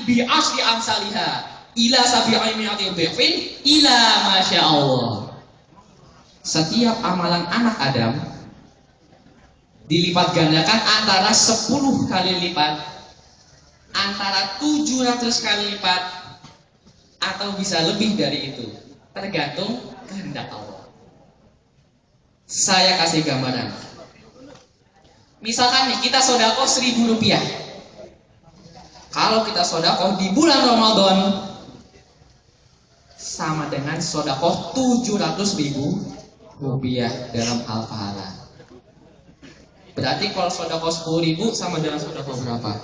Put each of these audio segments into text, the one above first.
hasanati bi asri amsalha ila sabi'i mi'ati dhifin ila masya Allah. Setiap amalan anak Adam dilipat gandakan antara 10 kali lipat, antara 700 kali lipat, atau bisa lebih dari itu, tergantung kehendak Allah. Saya kasih gambaran. Misalkan nih kita sedekah 1.000 rupiah. Kalau kita sedekah di bulan Ramadan sama dengan sedekah 700.000 rupiah dalam hal pahala. Berarti kalau sedekah 10.000 sama dengan sedekah berapa?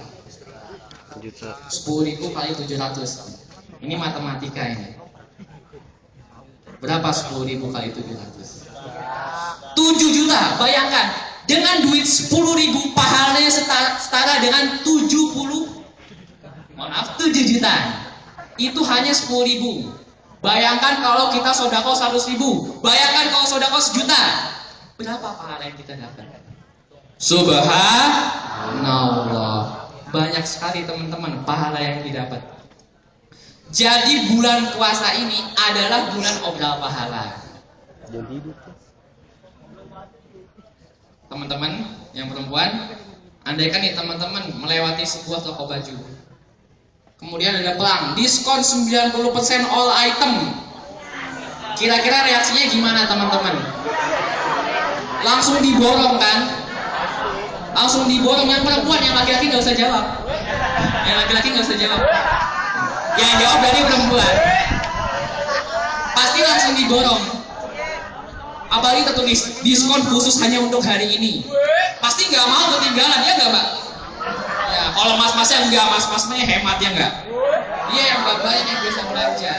10.000 kali 700. Ini matematika ini. Berapa 10.000 kali 700? 7 juta. Bayangkan, dengan duit 10.000 pahalanya setara dengan 7 juta. Itu hanya 10.000. Bayangkan kalau kita sedekah 100.000. Bayangkan kalau sedekah 1.000.000. Berapa pahala yang kita dapat? Subhanallah. Banyak sekali teman-teman pahala yang didapat. Jadi bulan puasa ini adalah bulan obral pahala. Teman-teman yang perempuan, andaikan nih teman-teman melewati sebuah toko baju, kemudian ada pelang diskon 90% all item, kira-kira reaksinya gimana teman-teman? Langsung diborong kan? Langsung diborong. Yang perempuan, yang laki-laki nggak usah jawab. Yang laki-laki nggak usah jawab. Yang jawab dari perempuan. Pasti langsung diborong. Apalagi tertulis diskon khusus hanya untuk hari ini. Pasti nggak mau ketinggalan, ya nggak Mbak? Ya, kalau mas-masnya enggak, mas-masnya hemat ya nggak? Iya, yang bapaknya yang bisa belanja.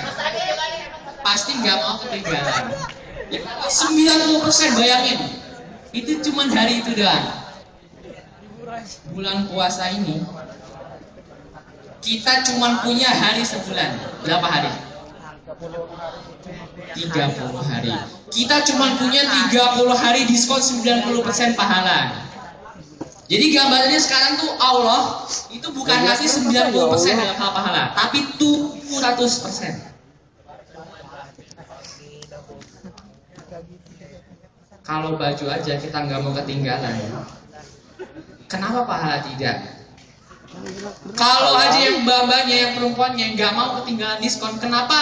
Pasti nggak mau ketinggalan. Ya, 90% bayangin. Itu cuma hari itu doang. Bulan puasa ini kita cuma punya hari sebulan. Berapa hari? 30 hari. Kita cuma punya 30 hari diskon 90% pahala. Jadi gambarannya sekarang tuh Allah itu bukan ngasih 90% dalam hal pahala, tapi 700%. Kalau baju aja kita nggak mau ketinggalan, kenapa pahala tidak? Kalau aja yang mbak-mbaknya, yang perempuannya nggak mau ketinggalan diskon, kenapa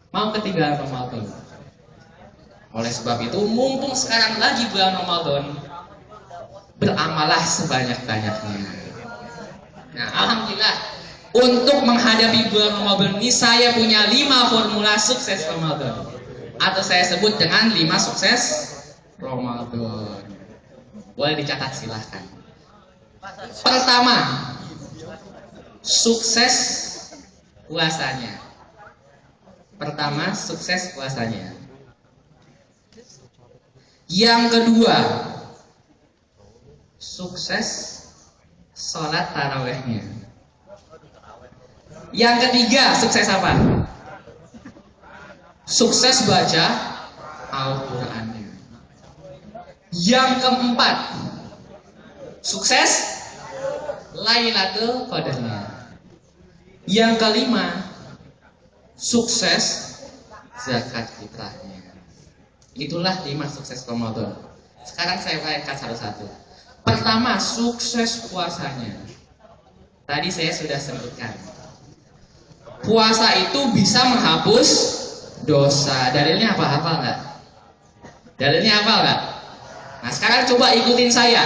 mau ketinggalan Ramadan? Oleh sebab itu, mumpung sekarang lagi bulan Ramadan, beramalah sebanyak-banyaknya. Nah, alhamdulillah, untuk menghadapi bulan Ramadan ini saya punya 5 formula sukses Ramadan, atau saya sebut dengan 5 sukses Ramadan. Boleh dicatat silahkan. Pertama, sukses puasanya. Pertama, sukses puasanya. Yang kedua, sukses sholat tarawehnya. Yang ketiga, sukses apa? Sukses baca Al-Qur'annya. Yang keempat, sukses Lailatul Qadarnya. Yang kelima, sukses zakat fitrahnya. Itulah 5 sukses Ramadan. Sekarang saya uraikan satu-satu. Pertama, sukses puasanya. Tadi saya sudah sebutkan, puasa itu bisa menghapus dosa. Dalilnya apa? Hafal nggak? Dalilnya apa nggak? Nah, sekarang coba ikutin saya.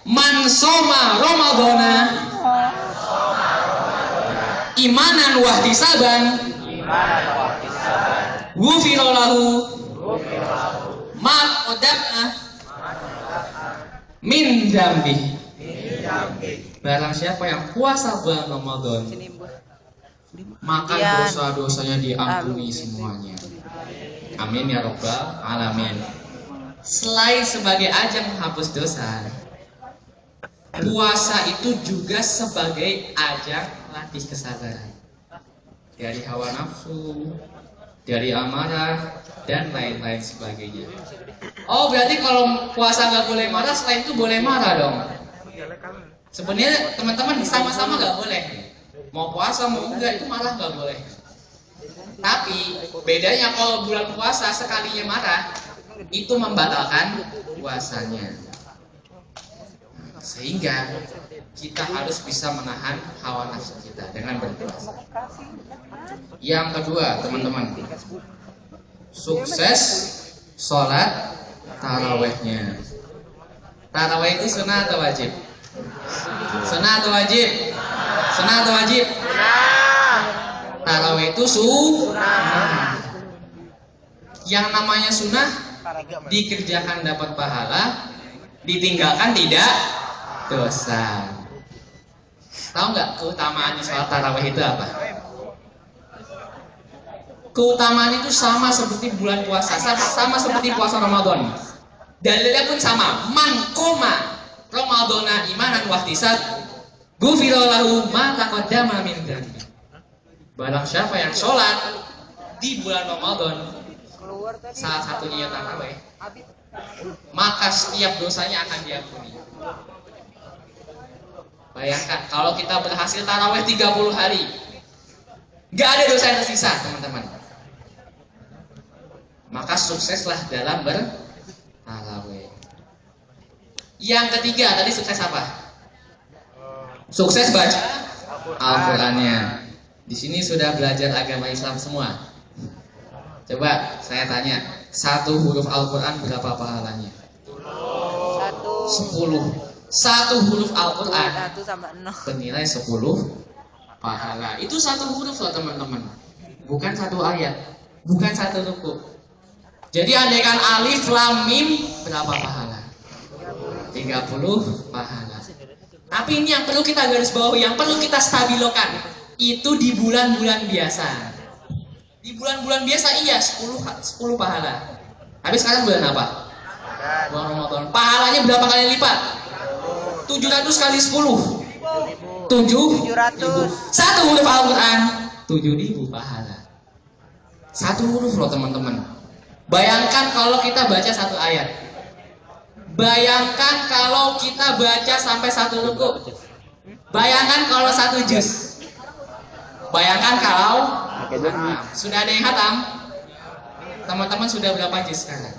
Man soma Ramadana imanan wahtisaban ghufira lahu ma qaddama min dzambi. Barang siapa yang puasa bulan Ramadan, maka dosa-dosanya diampuni semuanya. Amin ya rabbal alamin. Selain sebagai ajang menghapus dosa, puasa itu juga sebagai ajang latih kesabaran dari hawa nafsu, dari amarah, dan lain-lain sebagainya. Oh, berarti kalau puasa nggak boleh marah, selain itu boleh marah dong? Sebenarnya teman-teman sama-sama nggak boleh. Mau puasa mau enggak itu malah nggak boleh. Tapi bedanya kalau bulan puasa sekalinya marah itu membatalkan puasanya. Sehingga kita harus bisa menahan hawa nafsu kita dengan berpuasa. Yang kedua, teman-teman, sukses sholat tarawehnya. Taraweh itu sunnah atau wajib? Sunnah atau wajib? Sunnah atau wajib? Taraweh itu sunnah. Yang namanya sunnah dikerjakan dapat pahala, ditinggalkan tidak dosa. Tahu nggak keutamaan sholat taraweh itu apa? Keutamaan itu sama seperti bulan puasa, sama seperti puasa Ramadan. Dalilnya pun sama. Man koma Ramadana imanan wahtisab ghufira lahu ma taqaddama min dzambi. Barang siapa yang sholat di bulan Ramadan, salah satunya yang tarawih, maka setiap dosanya akan diampuni. Bayangkan kalau kita berhasil tarawih 30 hari, gak ada dosa yang tersisa, teman-teman. Maka sukseslah dalam bertarawih. Yang ketiga, tadi sukses apa? Sukses baca Al-Qur'annya. Di sini sudah belajar agama Islam semua. Coba saya tanya, satu huruf Al-Qur'an berapa pahalanya? 10. Satu huruf Al-Qur'an bernilai 10 pahala. Itu satu huruf loh, teman-teman. Bukan satu ayat, bukan satu ruku. Jadi andaikan alif lam mim berapa pahala? 30 pahala. Tapi ini yang perlu kita garis bawahi, yang perlu kita stabilokan, itu di bulan-bulan biasa. Di bulan-bulan biasa iya 10 pahala. Tapi sekarang bulan apa? Bulan Ramadan. Pahalanya berapa kali lipat? 700 kali 10. 7.000. Satu huruf Al-Qur'an 7.000 pahala. Satu huruf loh, teman-teman. Bayangkan kalau kita baca satu ayat. Bayangkan kalau kita baca sampai satu ruku. Bayangkan kalau satu juz. Bayangkan kalau sudah ada yang hatam. Teman-teman sudah berapa juz sekarang?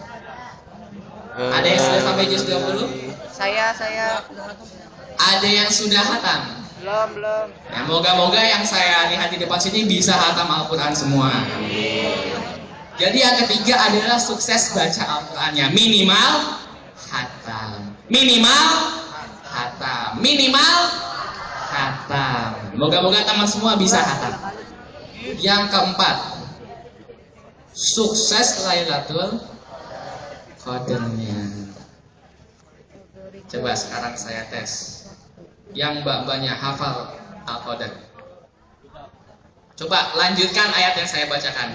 Ada yang sudah sampai juz 20? Saya. Ada yang sudah hatam? Belum. Ya, moga-moga yang saya lihat di depan sini bisa hatam Al-Qur'an semua. Jadi yang ketiga adalah sukses baca Al-Qur'annya. Minimal hatam. Moga-moga teman semua bisa hatam. Yang keempat, sukses Lailatul Qadarnya. Coba sekarang saya tes. Yang mbak-mbaknya hafal Al-Qadar, coba lanjutkan ayat yang saya bacakan.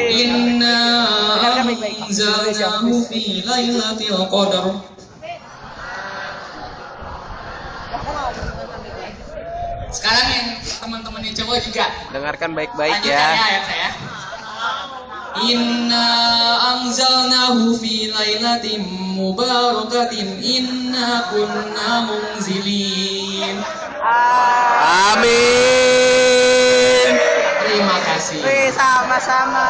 Inna anzalnahu fi lailatul qadar. Sekarang yang teman-teman yang cowok juga Dengarkan baik-baik lanjutkan ya. ayat saya. Inna anzalnahu fi lailatin mubarakatin inna kunna munzilin. Amin. Terima kasih. Sama-sama.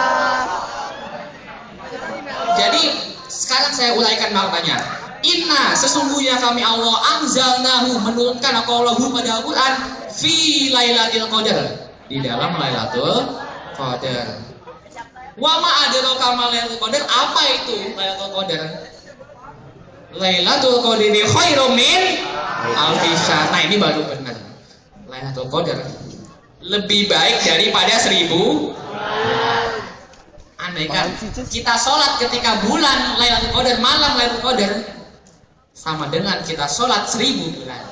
Jadi sekarang saya uraikan maknanya. Inna, sesungguhnya kami Allah anzalnahu, menurunkan Allahu pada Al-Quran fi lailatul qadar, di dalam Lailatul Qadar. Wa ma adraka ma Lailatul Qadar, apa itu Lailatul Qadar? Lailatul Qadri khairum min alfi syahr. Nah, ini baru benar. Lailatul Qadar lebih baik daripada 1000. Andaikan kita sholat ketika bulan Lailatul Qadar, malam Lailatul Qadar, sama dengan kita sholat 1000 bulan.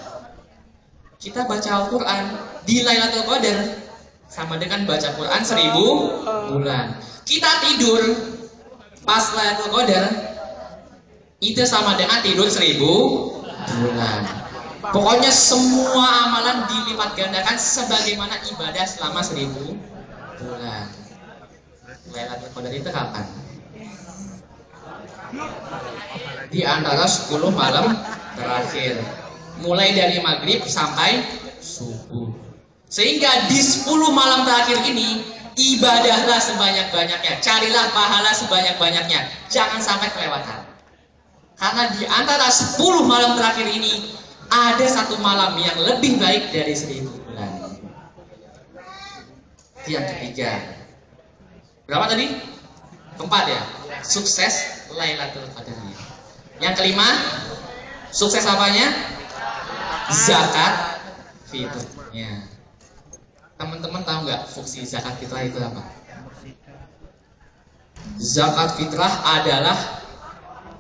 Kita baca Al-Quran di Lailatul Qadar sama dengan baca Quran 1000 bulan. Kita tidur pas Lailatul Qadar itu sama dengan tidur 1000 bulan. Pokoknya semua amalan dilipat gandakan sebagaimana ibadah selama 1000 bulan. Lailatul Qadar itu kapan? Di antara 10 malam terakhir, mulai dari maghrib sampai subuh. Sehingga di 10 malam terakhir ini, ibadahlah sebanyak-banyaknya. Carilah pahala sebanyak-banyaknya. Jangan sampai kelewatan. Karena di antara 10 malam terakhir ini, ada satu malam yang lebih baik dari 1000 bulan. Yang ketiga. Berapa tadi? Keempat ya. Sukses Lailatul Qadarnya. Yang kelima, sukses apanya? Zakat fitrahnya. Teman-teman tahu nggak fungsi zakat fitrah itu apa? Zakat fitrah adalah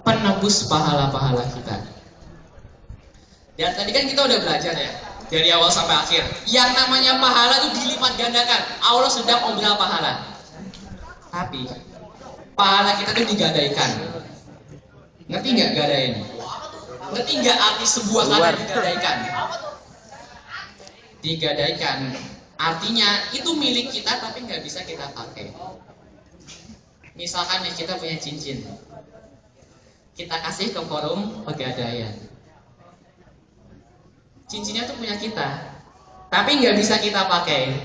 penebus pahala-pahala kita. Dan tadi kan kita udah belajar ya, dari awal sampai akhir. Yang namanya pahala itu dilipat gandakan. Allah sedang memberi pahala. Tapi pahala kita itu digadaikan. Ngerti nggak gadain? Ngerti nggak arti sebuah kata digadaikan? Digadaikan artinya itu milik kita tapi nggak bisa kita pakai. Misalkan nih kita punya cincin, kita kasih ke forum pegadaian. Cincinnya tuh punya kita, tapi nggak bisa kita pakai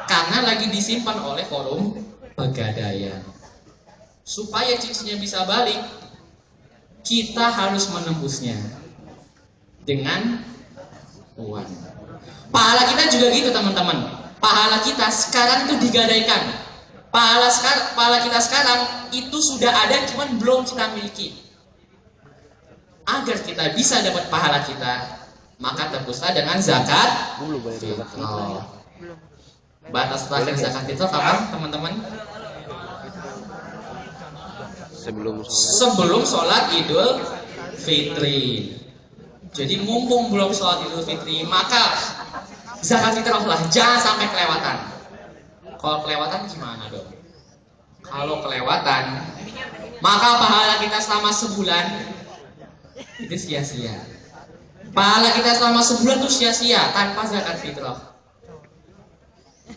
karena lagi disimpan oleh forum pegadaian. Supaya cincinnya bisa balik, kita harus menembusnya dengan uang. Pahala kita juga gitu teman-teman. Pahala kita sekarang itu digadaikan. Pahala kita sekarang itu sudah ada, cuman belum kita miliki. Agar kita bisa dapat pahala kita, maka tebuslah dengan zakat fitrah. Batas terakhir zakat fitrah kapan teman-teman? Sebelum sholat Idul Fitri. Jadi mumpung belum sholat Idul Fitri, maka zakat fitrah lah, jangan sampai kelewatan. Kalau kelewatan gimana dong? Kalau kelewatan, maka pahala kita selama sebulan itu sia-sia. Pahala kita selama sebulan itu sia-sia tanpa zakat fitrah.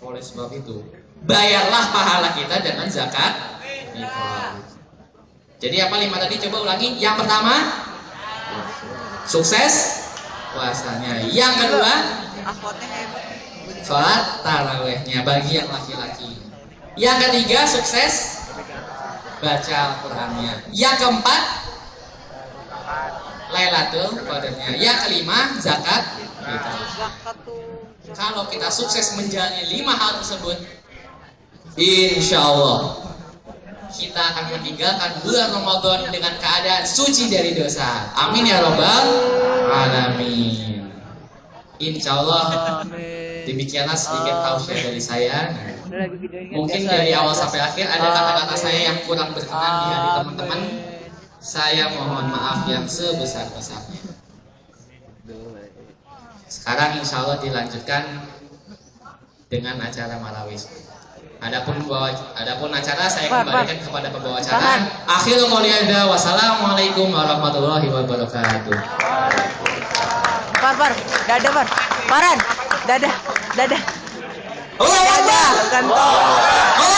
Oleh sebab itu, bayarlah pahala kita dengan zakat fitrah. Jadi apa 5 tadi? Coba ulangi. Yang pertama, sukses puasanya. Yang kedua, sholat tarawehnya bagi yang laki-laki. Yang ketiga, sukses baca Al-Qur'annya. Yang keempat, Lailatul Qadarnya. Yang kelima, zakat fitrah. Kalau kita sukses menjalani 5 hal tersebut, insya Allah kita akan meninggalkan bulan Ramadan dengan keadaan suci dari dosa. Amin ya robbal alamin. Insya Allah demikianlah sedikit tausiah dari saya. Mungkin dari awal sampai akhir ada kata-kata saya yang kurang berkenan di hati teman-teman. Saya mohon maaf yang sebesar-besarnya. Sekarang insya Allah dilanjutkan dengan acara Marawis. Adapun acara saya kembalikan kepada pembawa acara. Akhirul qouli hadza, wassalamualaikum warahmatullahi wabarakatuh. Par, dadah Par, Paran, dadah. Allah Akbar. Dadah,